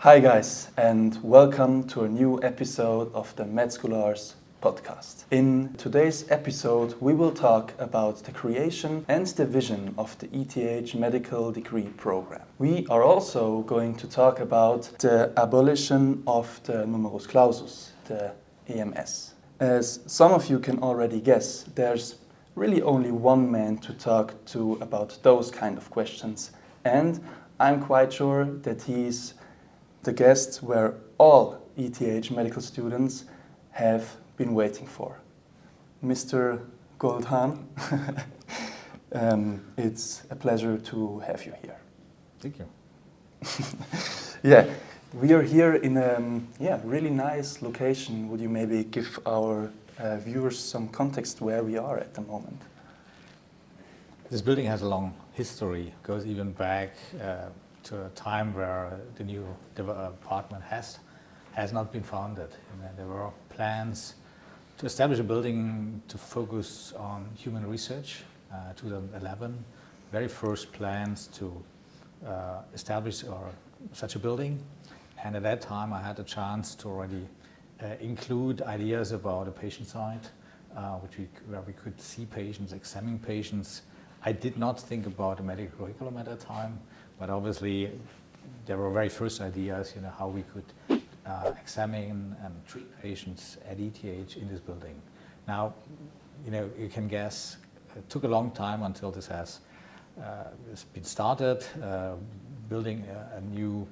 Hi guys, and welcome to a new episode of the MedScholars podcast. In today's episode, we will talk about the creation and the vision of the ETH medical degree program. We are also going to talk about the abolition of the Numerus Clausus, the EMS. As some of you can already guess, there's really only one man to talk to about those kind of questions, and I'm quite sure that he's the guest where all ETH medical students have been waiting for. Mr. Goldhahn, it's a pleasure to have you here. Thank you. Yeah, we are here in a really nice location. Would you maybe give our viewers some context where we are at the moment? This building has a long history, goes even back to a time where the new department has not been founded. And there were plans to establish a building to focus on human research. 2011, very first plans to establish such a building. And at that time, I had the chance to already include ideas about a patient side, where we could see patients, examine patients. I did not think about a medical curriculum at that time, but obviously there were very first ideas, how we could examine and treat patients at ETH in this building. Now, you can guess, it took a long time until this has been started. Building a new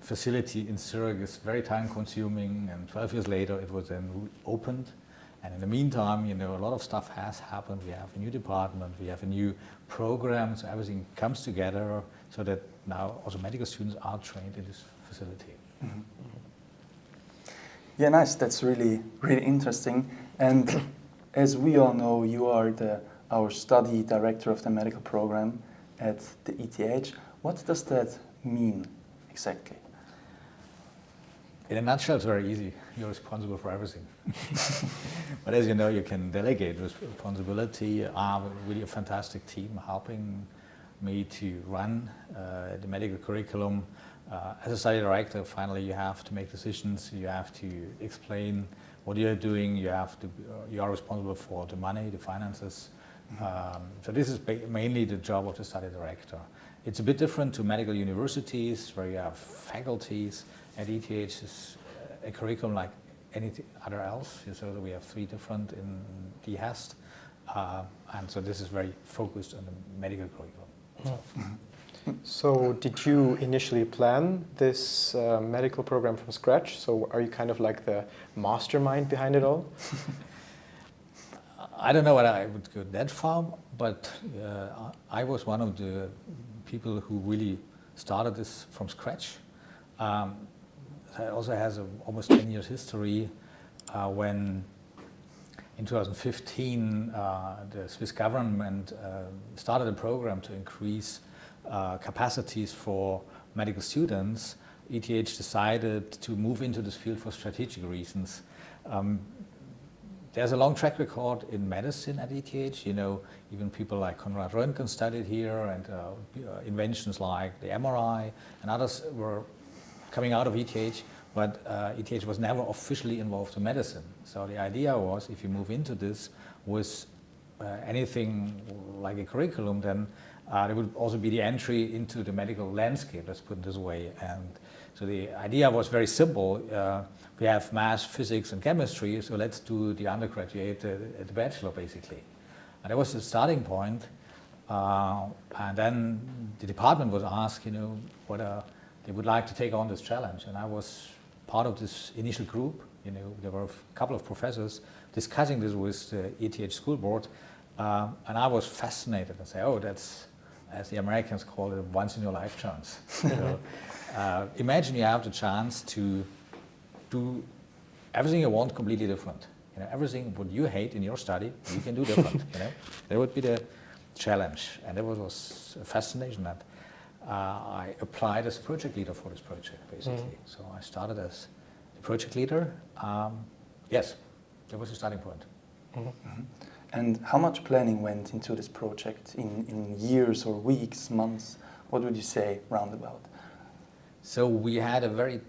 facility in Zurich is very time consuming, and 12 years later it was then opened. And in the meantime, a lot of stuff has happened. We have a new department, we have a new program, so everything comes together so that now also medical students are trained in this facility. Mm-hmm. Yeah, nice. That's really interesting. And as we all know, you are our study director of the medical program at the ETH. What does that mean exactly? In a nutshell, it's very easy. You're responsible for everything. But as you know, you can delegate responsibility. I have really a fantastic team helping me to run the medical curriculum. As a study director, finally you have to make decisions. You have to explain what you're doing. You are responsible for the money, the finances. So this is mainly the job of the study director. It's a bit different to medical universities where you have faculties. At ETH is a curriculum like anything other else, so that we have 3 different in the HEST, and so this is very focused on the medical curriculum. So did you initially plan this medical program from scratch? So are you kind of like the mastermind behind it all? I don't know whether I would go that far, but I was one of the people who really started this from scratch. It also has almost 10 years history when in 2015 the Swiss government started a program to increase capacities for medical students. ETH decided to move into this field for strategic reasons. There's a long track record in medicine at ETH. Even people like Konrad Röntgen studied here, and inventions like the MRI and others were coming out of ETH, but ETH was never officially involved in medicine. So the idea was, if you move into this with anything like a curriculum, then there would also be the entry into the medical landscape, let's put it this way. And so the idea was very simple. We have math, physics, and chemistry, so let's do the undergraduate at the bachelor, basically. And that was the starting point. And then the department was asked, whether they would like to take on this challenge, and I was part of this initial group. There were a couple of professors discussing this with the ETH school board, and I was fascinated and say, that's, as the Americans call it, a once-in-your-life chance. So, imagine you have the chance to do everything you want completely different. Everything what you hate in your study, you can do different. That would be the challenge, and it was a fascination that I applied as project leader for this project, basically. So I started as the project leader. Yes, that was the starting point. And how much planning went into this project in years or weeks, months? What would you say roundabout? So we had a very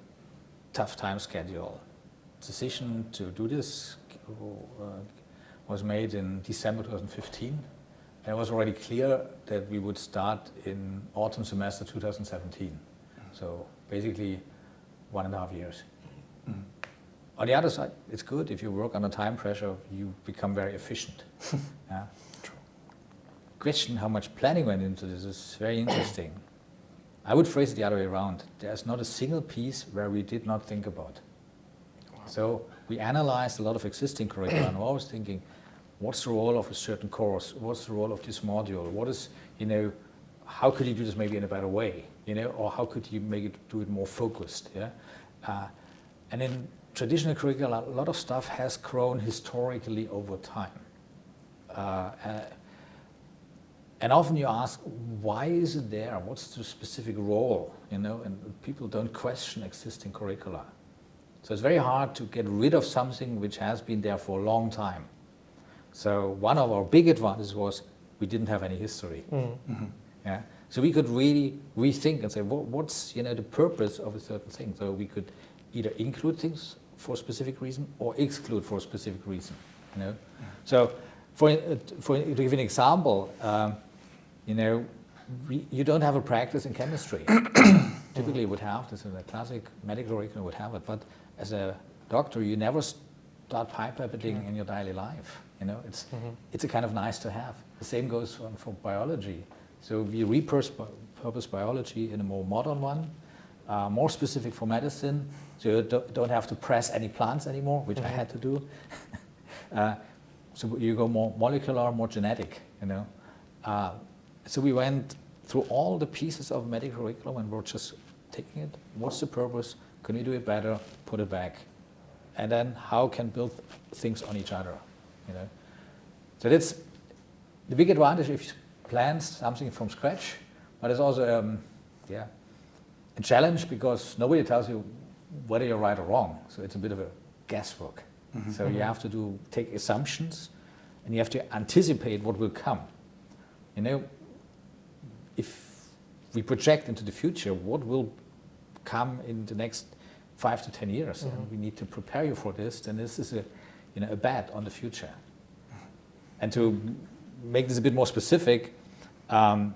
tough time schedule. Decision to do this was made in December 2015. And it was already clear that we would start in autumn semester 2017. So basically 1.5 years. On the other side, it's good if you work under time pressure, you become very efficient. Yeah. True. Question how much planning went into this is very interesting. I would phrase it the other way around. There's not a single piece where we did not think about. Wow. So we analyzed a lot of existing curricula and we're always thinking, what's the role of a certain course? What's the role of this module? What is, how could you do this maybe in a better way? Or how could you do it more focused? Yeah. And in traditional curricula, a lot of stuff has grown historically over time. And often you ask, why is it there? What's the specific role? And people don't question existing curricula. So it's very hard to get rid of something which has been there for a long time. So one of our big advantages was we didn't have any history. Mm-hmm. Yeah? So we could really rethink and say, what's the purpose of a certain thing? So we could either include things for a specific reason or exclude for a specific reason. So to give an example, you don't have a practice in chemistry. Typically you would have this in a classic medical curriculum would have it, but as a doctor you never start pipetting in your daily life. It's a kind of nice to have. The same goes for biology. So we repurpose biology in a more modern one, more specific for medicine. So you don't have to press any plants anymore, which I had to do. So you go more molecular, more genetic. So we went through all the pieces of medical curriculum and we're just taking it. What's the purpose? Can we do it better? Put it back. And then how can build things on each other? So that's the big advantage if you plan something from scratch, but it's also a challenge because nobody tells you whether you're right or wrong. So it's a bit of a guesswork. Mm-hmm. So you have to take assumptions and you have to anticipate what will come. If we project into the future, what will come in the next 5 to 10 years, and we need to prepare you for this, then this is a bet on the future. And to make this a bit more specific, the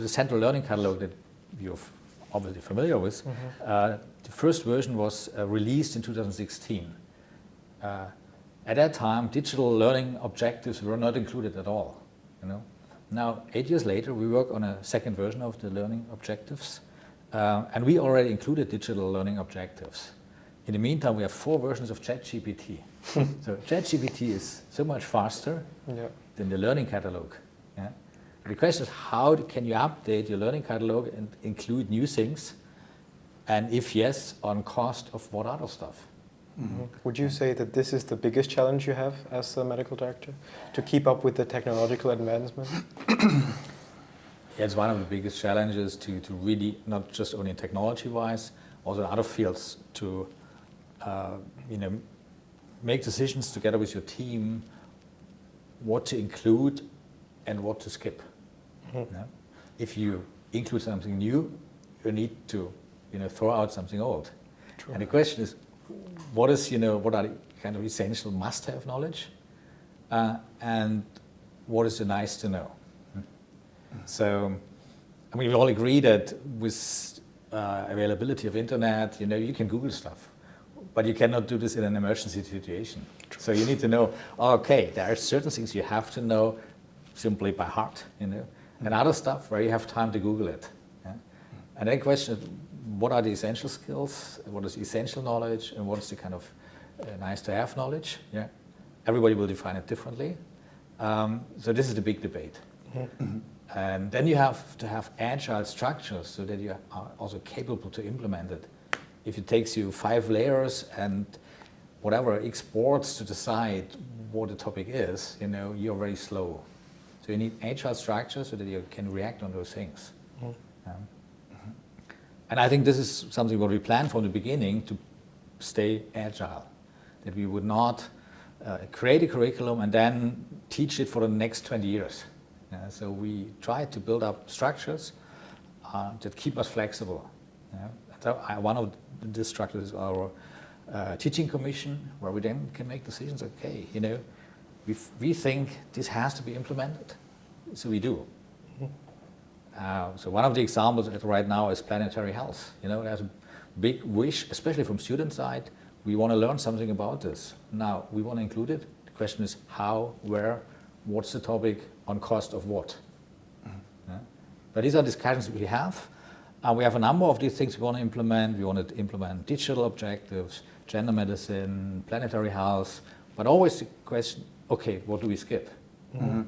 central learning catalog that you're obviously familiar with, the first version was released in 2016. At that time, digital learning objectives were not included at all. Now, 8 years later, we work on a second version of the learning objectives, and we already included digital learning objectives. In the meantime, we have 4 versions of ChatGPT. So ChatGPT is so much faster than the learning catalog. Yeah? The question is, how can you update your learning catalog and include new things? And if yes, on cost of what other stuff? Mm-hmm. Would you say that this is the biggest challenge you have as a medical director, to keep up with the technological advancement? Yeah, it's one of the biggest challenges to really, not just only technology-wise, also in other fields, to make decisions together with your team, what to include and what to skip. Mm-hmm. If you include something new, you need to throw out something old. True. And the question is, what are the kind of essential must-have knowledge, and what is the nice to know? So, we all agree that with availability of internet, you can Google stuff, but you cannot do this in an emergency situation. True. So you need to know, okay, there are certain things you have to know simply by heart, and other stuff where you have time to Google it. Yeah? And then the question is, what are the essential skills, what is essential knowledge, and what is the kind of nice to have knowledge? Yeah? Everybody will define it differently. So this is the big debate. Mm-hmm. And then you have to have agile structures so that you are also capable to implement it. If it takes you 5 layers and whatever exports to decide what the topic is, you're very slow. So you need agile structures so that you can react on those things. Mm-hmm. And I think this is something what we planned from the beginning, to stay agile, that we would not create a curriculum and then teach it for the next 20 years. So we try to build up structures that keep us flexible. So one of this structure is our teaching commission, where we then can make decisions. Okay, you know, we think this has to be implemented, so we do. So one of the examples right now is planetary health. You know, there's a big wish, especially from student side. We want to learn something about this. Now, we want to include it. The question is how, where, what's the topic, on cost of what? Yeah? But these are discussions we have. We have a number of these things we want to implement. We want to implement digital objectives, gender medicine, planetary health, but always the question, okay, what do we skip? Mm-hmm.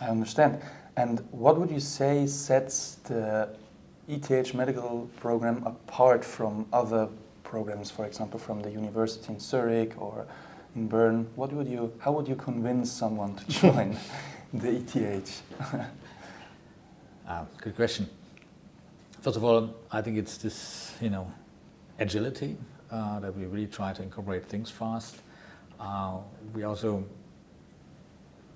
I understand. And what would you say sets the ETH medical program apart from other programs, for example, from the university in Zurich or in Bern? How would you convince someone to join the ETH? Good question. First of all, I think it's this, you know, agility that we really try to incorporate things fast. We also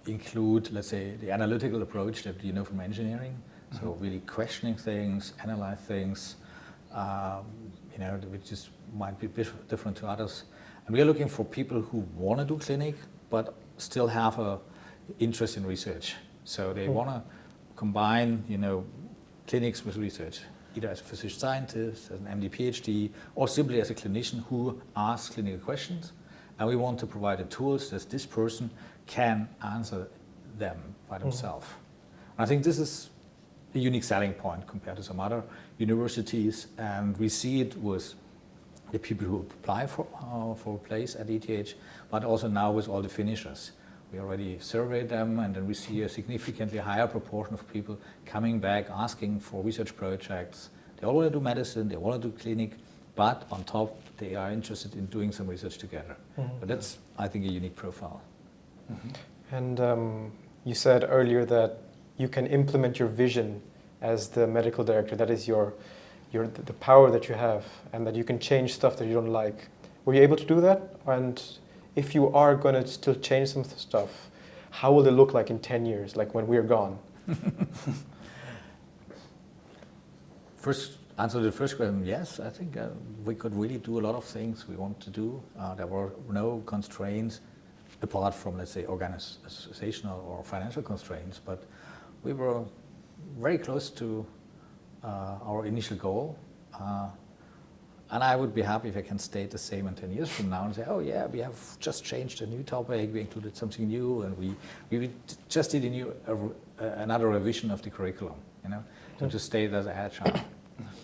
include, let's say, the analytical approach that you know from engineering. Mm-hmm. So really questioning things, analyze things, you know, which just might be different to others. And we are looking for people who want to do clinic, but still have a interest in research. So they want to combine, you know, clinics with research, either as a physician scientist, as an MD, PhD, or simply as a clinician who asks clinical questions. And we want to provide the tools that this person can answer them by themselves. I think this is a unique selling point compared to some other universities, and we see it with the people who apply for a place at ETH, but also now with all the finishers. We already surveyed them, and then we see a significantly higher proportion of people coming back asking for research projects. They all want to do medicine, they want to do clinic, but on top they are interested in doing some research together. But that's, I think, a unique profile. And you said earlier that you can implement your vision as the medical director. That is the power that you have, and that you can change stuff that you don't like. Were you able to do that? And if you are going to still change some stuff, how will it look like in 10 years, like when we're gone? First, answer to the first question, yes. I think we could really do a lot of things we want to do. There were no constraints apart from, let's say, organizational or financial constraints, but we were very close to our initial goal. And I would be happy if I can state the same in 10 years from now and say, oh yeah, we have just changed a new topic, we included something new, and we just did another revision of the curriculum, you know, to just state as agile.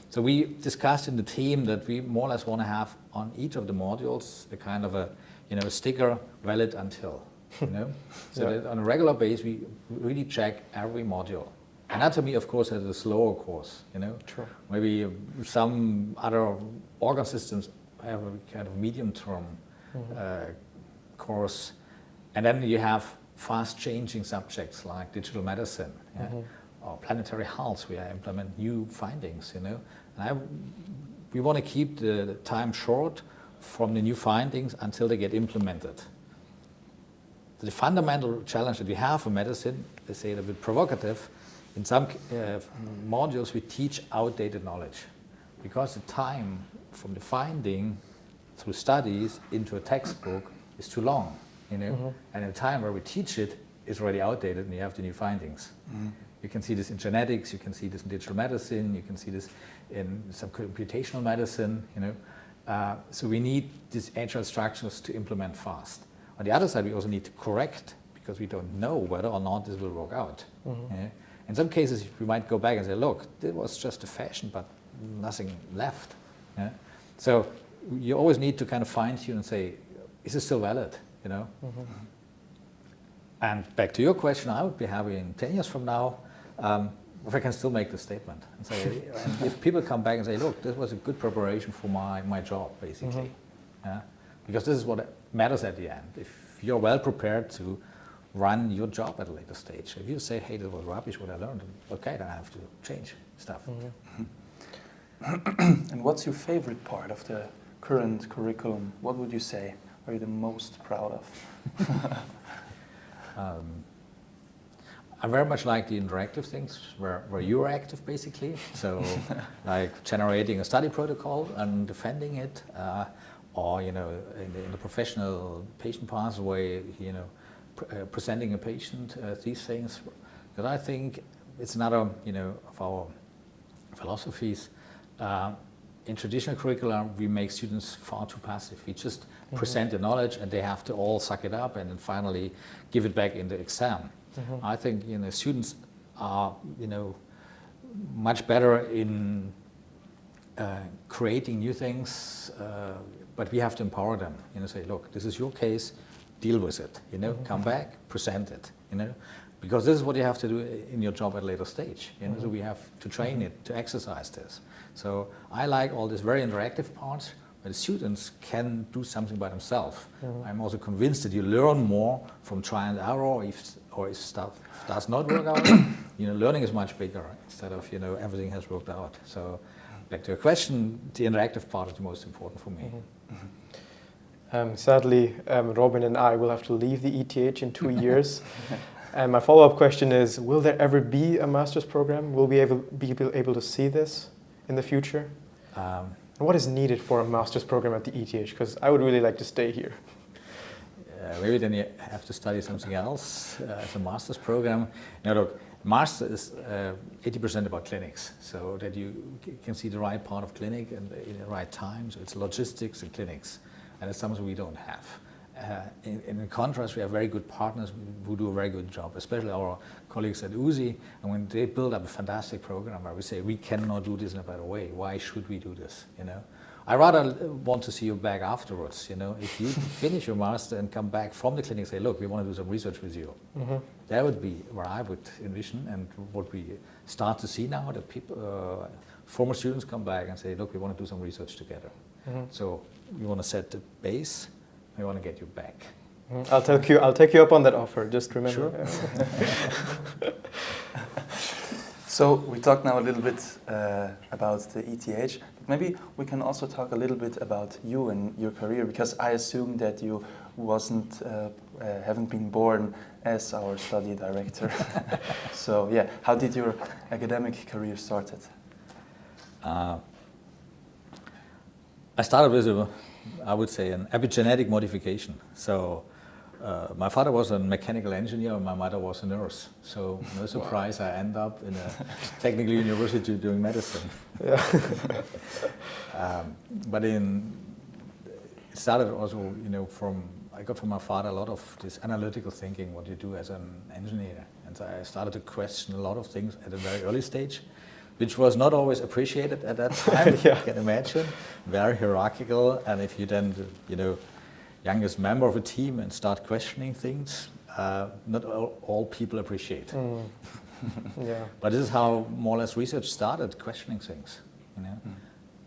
So we discussed in the team that we more or less want to have on each of the modules a kind of a, you know, sticker valid until, you know, so that on a regular basis we really check every module. Anatomy, of course, has a slower course, you know. True. Maybe some other organ systems have a kind of medium-term course. And then you have fast-changing subjects like digital medicine, or planetary health, where I implement new findings, you know. And we want to keep the time short from the new findings until they get implemented. The fundamental challenge that we have for medicine, they say it a bit provocative, in some modules we teach outdated knowledge because the time from the finding through studies into a textbook is too long, you know, and the time where we teach it is already outdated and you have the new findings. You can see this in genetics, you can see this in digital medicine, you can see this in some computational medicine, you know. So we need these agile structures to implement fast. On the other side, we also need to correct because we don't know whether or not this will work out. Yeah? In some cases, we might go back and say, look, this was just a fashion, but nothing left. Yeah? So you always need to kind of fine-tune and say, is this still valid? You know? And back to your question, I would be happy in 10 years from now if I can still make the statement. And say, and if people come back and say, look, this was a good preparation for my job, basically. Yeah? Because this is what matters at the end. If you're well prepared to run your job at a later stage. If you say, hey, this was rubbish what I learned, okay, then I have to change stuff. And what's your favorite part of the current curriculum? What would you say are you the most proud of? I very much like the interactive things where you're active basically. So like generating a study protocol and defending it, or in the professional patient pathway, presenting a patient these things. Because I think it's another of our philosophies. In traditional curricula, we make students far too passive. We just present the knowledge, and they have to all suck it up and then finally give it back in the exam. I think students are much better in creating new things, but we have to empower them. Say, look, this is your case, deal with it. Come back, present it. Because this is what you have to do in your job at a later stage. So we have to train it, to exercise this. So I like all these very interactive parts where the students can do something by themselves. I'm also convinced that you learn more from trial and error. If stuff does not work out, learning is much bigger instead of everything has worked out. So back to your question, the interactive part is the most important for me. Sadly, Robin and I will have to leave the ETH in 2 years. And my follow-up question is, will there ever be a master's program? Will we be able to see this in the future? And what is needed for a master's program at the ETH? Because I would really like to stay here. Maybe then you have to study something else as a master's program. Now look, master is 80% about clinics, so that you can see the right part of clinic and in the right time. So it's logistics and clinics, and it's something we don't have. In contrast, we have very good partners who do a very good job, especially our colleagues at USI, and when they build up a fantastic program where we say, we cannot do this in a better way, why should we do this, I rather want to see you back afterwards, if you finish your master and come back from the clinic and say, look, we want to do some research with you. That would be where I would envision, and what we start to see now, that people, former students come back and say, look, we want to do some research together. So we want to set the base, we want to get you back. I'll take you up on that offer, just remember. Sure. So we talked now a little bit about the ETH, but maybe we can also talk a little bit about you and your career, because I assume that you haven't been born as our study director. So yeah, how did your academic career started? I started with I would say an epigenetic modification. So my father was a mechanical engineer and my mother was a nurse. So no surprise, I end up in a technical university doing medicine. Yeah. But it started also, I got from my father a lot of this analytical thinking, what you do as an engineer. And so I started to question a lot of things at a very early stage, which was not always appreciated at that time, Yeah. you can imagine, very hierarchical. And if you then, youngest member of a team and start questioning things, not all people appreciate. Yeah. But this is how more or less research started, questioning things,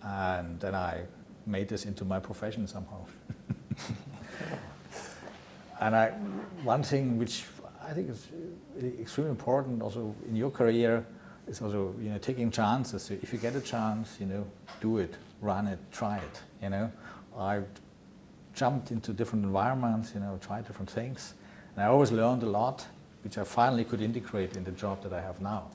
And then I made this into my profession somehow. And one thing which I think is extremely important also in your career is also, taking chances. So if you get a chance, do it, run it, try it, I jumped into different environments, tried different things. And I always learned a lot, which I finally could integrate in the job that I have now,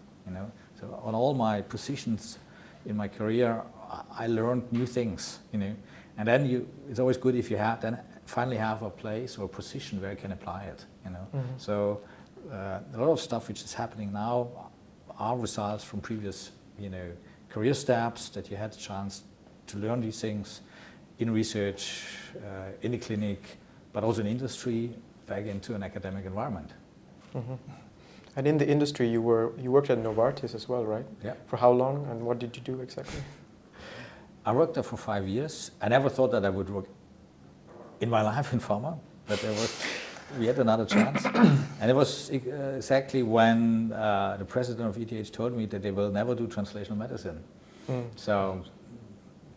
So on all my positions in my career, I learned new things, And then it's always good if you finally have a place or a position where you can apply it, So a lot of stuff which is happening now are results from previous, career steps that you had the chance to learn these things in research, in the clinic, but also in industry, back into an academic environment. And in the industry, you worked at Novartis as well, right? Yeah. For how long, and what did you do exactly? I worked there for 5 years. I never thought that I would work in my life in pharma, but we had another chance. And it was exactly when the president of ETH told me that they will never do translational medicine. So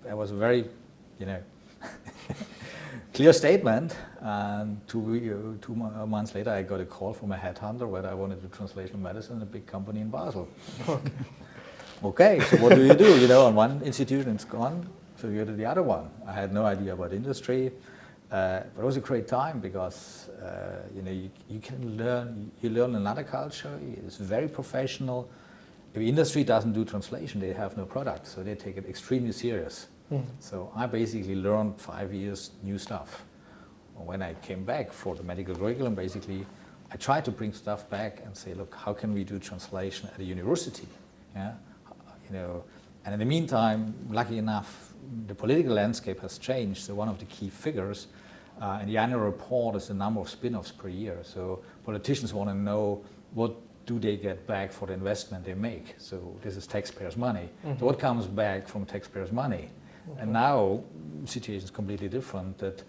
that was a very, clear statement. And 2 months later, I got a call from a headhunter whether I wanted to do translational medicine in a big company in Basel. Okay, so what do you do? On one institution it's gone, so you go to the other one. I had no idea about industry, But it was a great time because you can learn another culture. It's very professional. If the industry doesn't do translation, they have no product, so they take it extremely serious. So I basically learned 5 years new stuff. When I came back for the medical curriculum, basically, I tried to bring stuff back and say, look, how can we do translation at a university? Yeah, and in the meantime, lucky enough, the political landscape has changed. So one of the key figures in the annual report is the number of spin-offs per year. So politicians want to know what do they get back for the investment they make. So this is taxpayers' money. So what comes back from taxpayers' money? And now the situation is completely different. That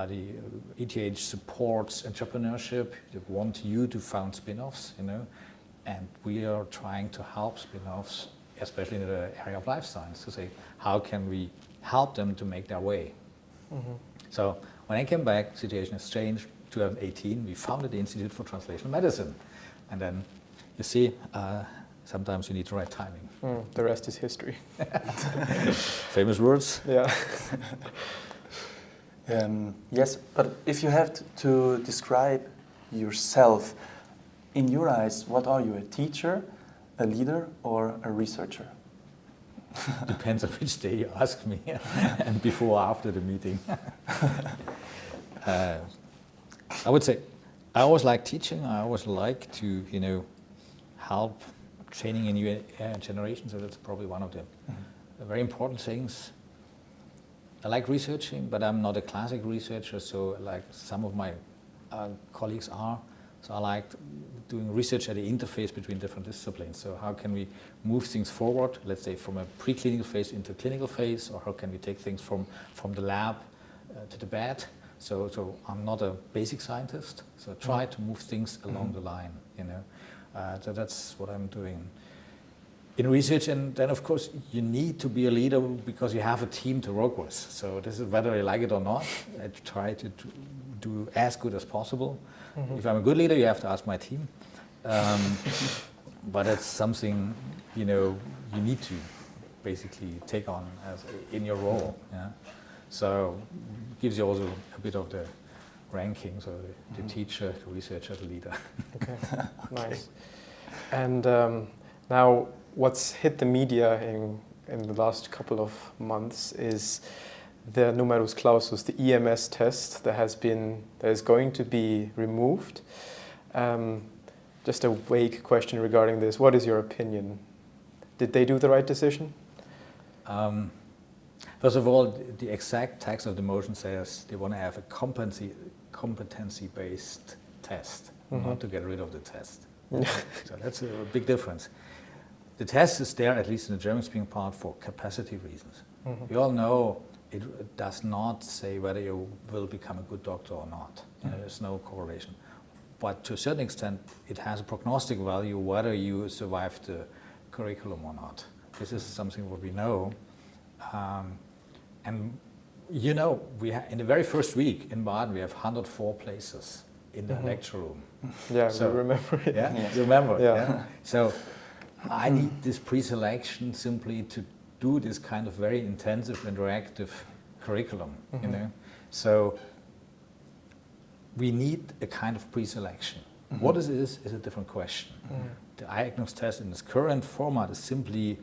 the ETH supports entrepreneurship. They want you to found spin-offs, and we are trying to help spin-offs, especially in the area of life science, to say how can we help them to make their way. So when I came back, situation has changed. 2018, we founded the Institute for Translational Medicine, and then you see, sometimes you need the right timing. The rest is history. Famous words. Yeah. Yes, but if you have to describe yourself, in your eyes, what are you, a teacher, a leader, or a researcher? Depends on which day you ask me, and before or after the meeting. I would say I always like teaching. I always like to, help training a new generation. So that's probably one of the very important things. I like researching, but I'm not a classic researcher. So like some of my colleagues are. So I like doing research at the interface between different disciplines. So how can we move things forward, let's say from a preclinical phase into clinical phase, or how can we take things from the lab to the bed? So I'm not a basic scientist, so try to move things along the line, So that's what I'm doing in research. And then of course you need to be a leader because you have a team to work with. So this is whether I like it or not, I try to do as good as possible. If I'm a good leader, you have to ask my team. But it's something, you need to basically take on as in your role. Yeah? So it gives you also a bit of the ranking, so the teacher, the researcher, the leader. Okay, nice. And now what's hit the media in the last couple of months is the Numerus Clausus, the EMS test that is going to be removed. Just a vague question regarding this. What is your opinion? Did they do the right decision? First of all, the exact text of the motion says they want to have a competency-based test, not to get rid of the test. So that's a big difference. The test is there, at least in the German-speaking part, for capacity reasons. We all know it does not say whether you will become a good doctor or not. There's no correlation. But to a certain extent, it has a prognostic value whether you survive the curriculum or not. This is something what we know. And in the very first week in Baden, we have 104 places in the lecture room. Yeah, so, we remember it. Yeah, you remember. Yeah. So I need this pre-selection simply to do this kind of very intensive interactive curriculum. So we need a kind of pre-selection. What it is a different question. The IAGNOS test in its current format is simply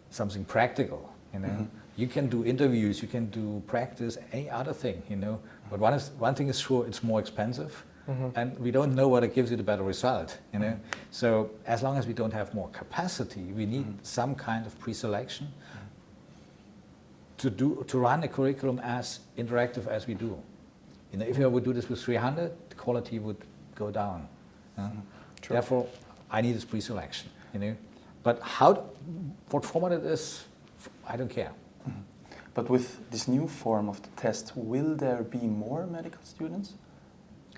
something practical. You can do interviews, you can do practice, any other thing. But one thing is sure, it's more expensive, and we don't know whether it gives you the better result. So as long as we don't have more capacity, we need some kind of pre-selection to run a curriculum as interactive as we do. If I would do this with 300, the quality would go down. Therefore, I need this pre-selection. But what format it is, I don't care. But with this new form of the test, will there be more medical students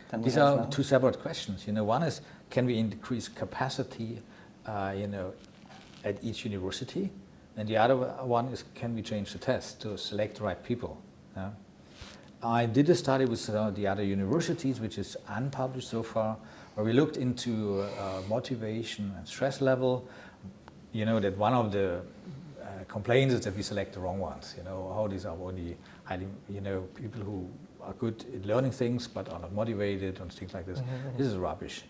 than These are two separate questions. One is, can we increase capacity, at each university? And the other one is, can we change the test to select the right people? I did a study with the other universities, which is unpublished so far, where we looked into motivation and stress level. That one of the complains is that we select the wrong ones. How these are only highly, people who are good at learning things but are not motivated and things like this. Mm-hmm. This is rubbish.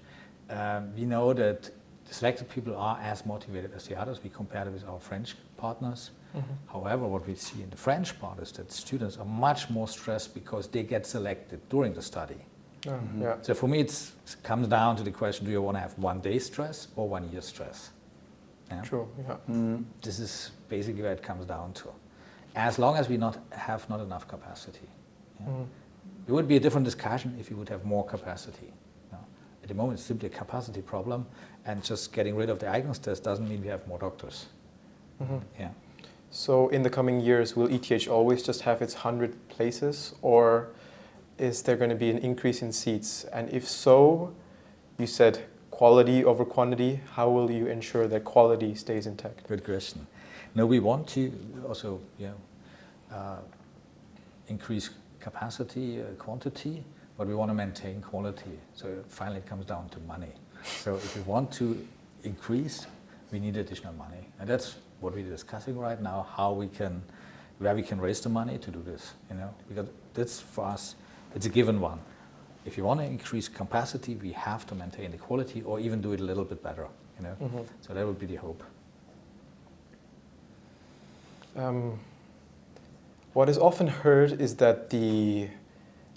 We know that the selected people are as motivated as the others. We compare it with our French partners. Mm-hmm. However, what we see in the French part is that students are much more stressed because they get selected during the study. Mm-hmm. Yeah. So for me, it comes down to the question, do you want to have 1 day stress or 1 year stress? Yeah? True, yeah. Mm-hmm. This is basically where it comes down to. As long as we have not enough capacity. Yeah? Mm-hmm. It would be a different discussion if we would have more capacity. At the moment, it's simply a capacity problem, and just getting rid of the Eignungstest doesn't mean we have more doctors. Mm-hmm. Yeah. So in the coming years, will ETH always just have its 100 places, or is there going to be an increase in seats? And if so, you said quality over quantity, how will you ensure that quality stays intact? Good question. No, we want to also increase capacity, quantity, but we want to maintain quality. So finally it comes down to money. So if we want to increase, we need additional money. And that's what we're discussing right now, where we can raise the money to do this, because that's for us, it's a given one. If you want to increase capacity, we have to maintain the quality or even do it a little bit better, Mm-hmm. So that would be the hope. What is often heard is that the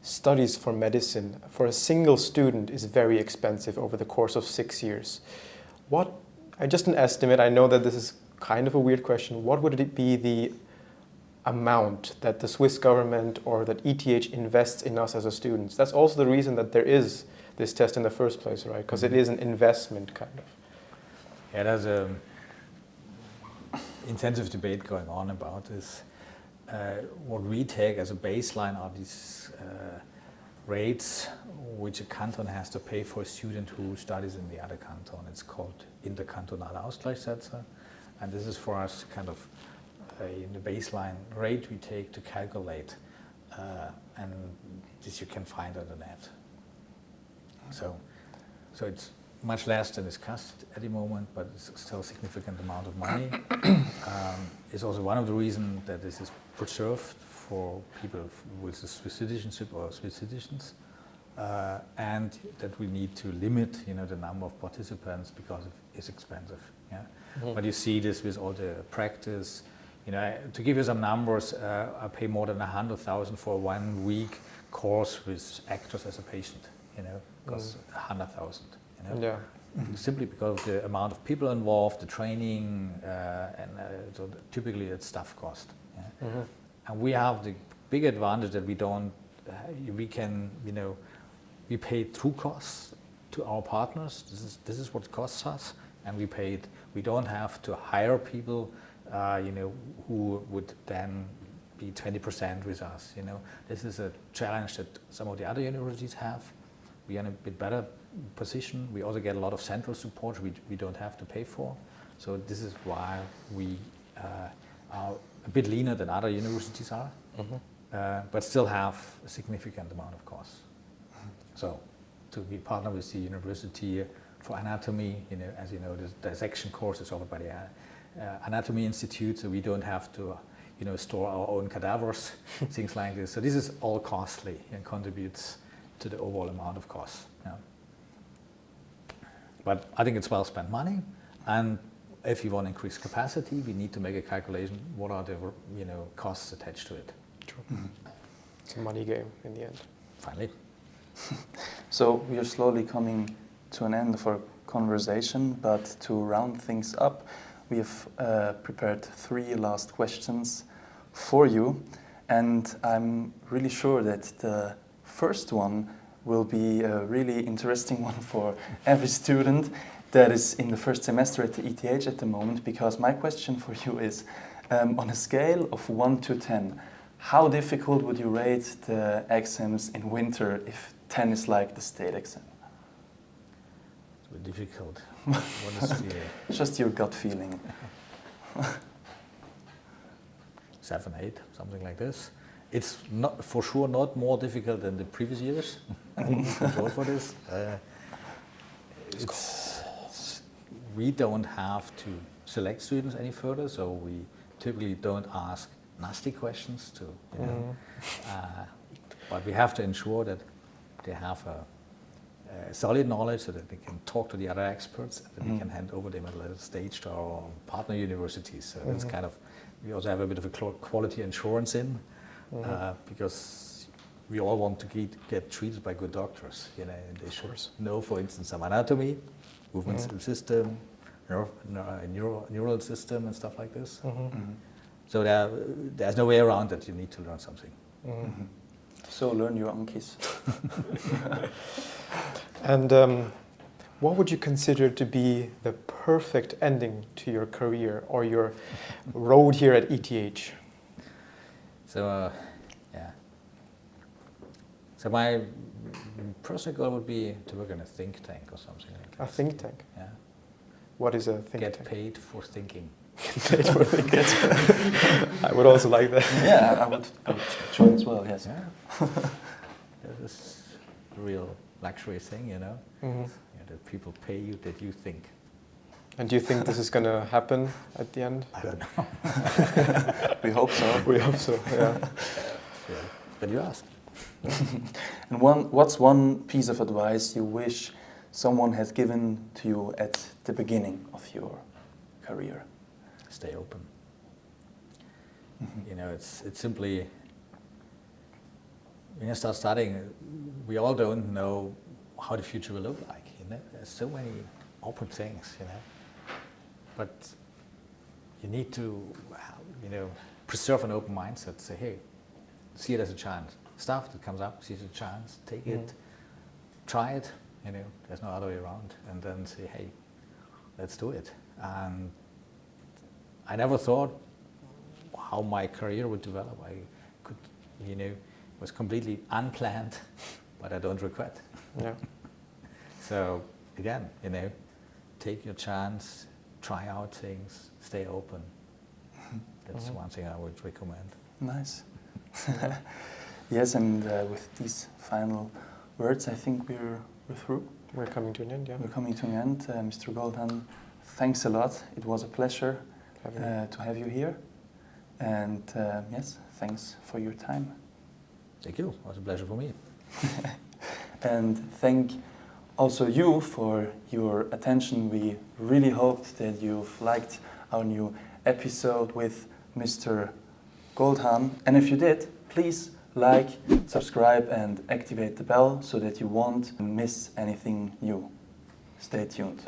studies for medicine for a single student is very expensive over the course of 6 years. Just an estimate, I know that this is kind of a weird question, what would it be the amount that the Swiss government or that ETH invests in us as a students? That's also the reason that there is this test in the first place, right? Because it is an investment, kind of. Yeah, there's an intensive debate going on about this. What we take as a baseline are these rates which a canton has to pay for a student who studies in the other canton. It's called interkantonale Ausgleichssätze, and this is for us kind of the baseline rate we take to calculate, and this you can find on the net. So it's much less than discussed at the moment, but it's still a significant amount of money. It's also one of the reasons that this is preserved for people with a Swiss citizenship or Swiss citizens, and that we need to limit, the number of participants because it's expensive. Yeah, mm-hmm. But you see this with all the practice. To give you some numbers, I pay more than 100,000 for a 1 week course with actors as a patient. Costs 100,000. Yeah. Simply because of the amount of people involved, the training, so typically it's staff cost. Yeah? Mm-hmm. And we have the big advantage that we pay true costs to our partners. This is what it costs us, and we don't have to hire people, who would then be 20% with us. This is a challenge that some of the other universities have. We are in a bit better position. We also get a lot of central support we don't have to pay for. So this is why we are a bit leaner than other universities are, mm-hmm. But still have a significant amount of costs. Mm-hmm. So to be partner with the university for anatomy, as you know, the dissection course is offered by the Anatomy Institute, so we don't have to store our own cadavers, things like this. So this is all costly and contributes to the overall amount of costs. Yeah. But I think it's well spent money, and if you want to increase capacity, we need to make a calculation. What are the costs attached to it? True. Mm-hmm. It's a money game in the end. Finally. So we are slowly coming to an end of our conversation, but to round things up, we have prepared 3 last questions for you, and I'm really sure that the first one will be a really interesting one for every student that is in the first semester at the ETH at the moment, because my question for you is, on a scale of 1 to 10, how difficult would you rate the exams in winter if 10 is like the state exam? It's very difficult. What is the... Just your gut feeling. 7, 8, something like this. It's not, for sure, not more difficult than the previous years. Control for this. We don't have to select students any further, so we typically don't ask nasty questions to, but we have to ensure that they have a solid knowledge so that they can talk to the other experts and that we can hand over them at a later stage to our partner universities. So it's kind of, we also have a bit of a quality assurance in, because we all want to get treated by good doctors, and they should know, for instance, some anatomy, movement system, neural system and stuff like this. So there's no way around that. You need to learn something. So learn your Anki's. And what would you consider to be the perfect ending to your career or your road here at ETH? So, So my personal goal would be to work in a think tank or something like that. A think tank? Yeah. What is a think tank? Get paid for thinking. Paid for thinking. I would also like that. Yeah, I would join as well, yes. Yeah. This is a real luxury thing, that people pay you that you think. And do you think this is going to happen at the end? I don't know. We hope so. We hope so, yeah. But you ask. And what's one piece of advice you wish someone had given to you at the beginning of your career? Stay open. It's simply, when you start studying, we all don't know how the future will look like. There's so many open things, But you need to, preserve an open mindset. Say, hey, see it as a chance. Stuff that comes up, see it as a chance. Take it, try it. There's no other way around. And then say, hey, let's do it. And I never thought how my career would develop. I could, it was completely unplanned, but I don't regret. Yeah. So again, take your chance, try out things, stay open. That's one thing I would recommend. Nice. Yes, and with these final words, I think we're through. We're coming to an end, yeah. We're coming to an end. Mr. Goldhahn, thanks a lot. It was a pleasure to have you here. And yes, thanks for your time. Thank you. It was a pleasure for me. And thank also you for your attention. We really hoped that you've liked our new episode with Mr. Goldhahn. And if you did, please like, subscribe and activate the bell so that you won't miss anything new. Stay tuned.